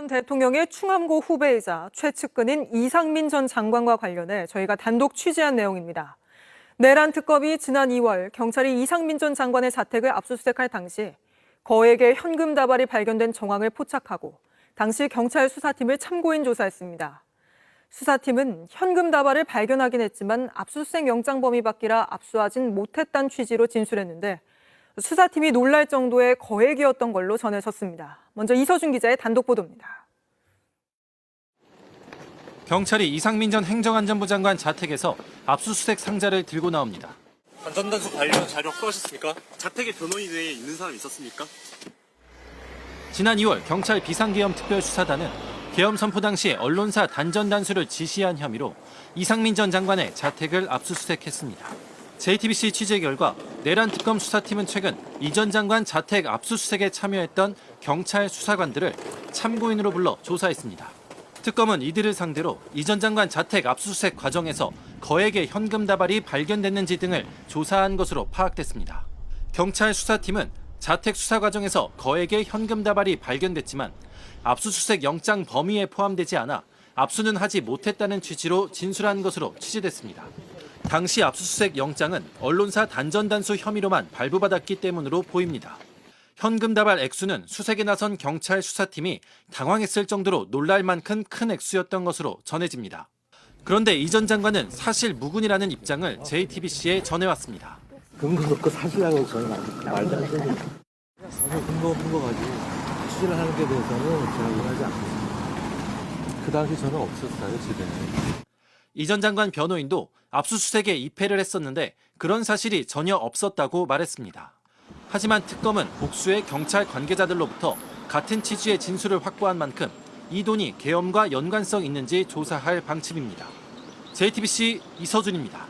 대통령의 충암고 후배이자 최측근인 이상민 전 장관과 관련해 저희가 단독 취재한 내용입니다. 내란 특검이 지난 2월 경찰이 이상민 전 장관의 자택을 압수수색할 당시 거액의 현금 다발이 발견된 정황을 포착하고 당시 경찰 수사팀을 참고인 조사했습니다. 수사팀은 현금 다발을 발견하긴 했지만 압수수색 영장 범위 밖이라 압수하진 못했다는 취지로 진술했는데 수사팀이 놀랄 정도의 거액이었던 걸로 전해졌습니다. 먼저 이서준 기자의 단독 보도입니다. 경찰이 이상민 전 행정안전부 장관 자택에서 압수수색 상자를 들고 나옵니다. 안전단수 관련 자료 확보하셨습니까? 자택에 변호인 외에 있는 사람 있었습니까? 지난 2월 경찰 비상계엄 특별수사단은 계엄 선포 당시 언론사 단전 단수를 지시한 혐의로 이상민 전 장관의 자택을 압수수색했습니다. JTBC 취재 결과 내란 특검 수사팀은 최근 이 전 장관 자택 압수수색에 참여했던 경찰 수사관들을 참고인으로 불러 조사했습니다. 특검은 이들을 상대로 이 전 장관 자택 압수수색 과정에서 거액의 현금 다발이 발견됐는지 등을 조사한 것으로 파악됐습니다. 경찰 수사팀은 자택 수사 과정에서 거액의 현금 다발이 발견됐지만 압수수색 영장 범위에 포함되지 않아 압수는 하지 못했다는 취지로 진술한 것으로 취재됐습니다. 당시 압수수색 영장은 언론사 단전단수 혐의로만 발부받았기 때문으로 보입니다. 현금 다발 액수는 수색에 나선 경찰 수사팀이 당황했을 정도로 놀랄 만큼 큰 액수였던 것으로 전해집니다. 그런데 이 전 장관은 사실 무근이라는 입장을 JTBC에 전해왔습니다. 근거 없고 사실하고 저는 말도 안 되죠. 전혀 근거 없는 거 가지고 취재를 하는 데 대해서는 제가 원하지 않습니다. 그 당시 저는 없었어요, 집에. 이 전 장관 변호인도 압수수색에 입회를 했었는데 그런 사실이 전혀 없었다고 말했습니다. 하지만 특검은 복수의 경찰 관계자들로부터 같은 취지의 진술을 확보한 만큼 이 돈이 계엄과 연관성 있는지 조사할 방침입니다. JTBC 이서준입니다.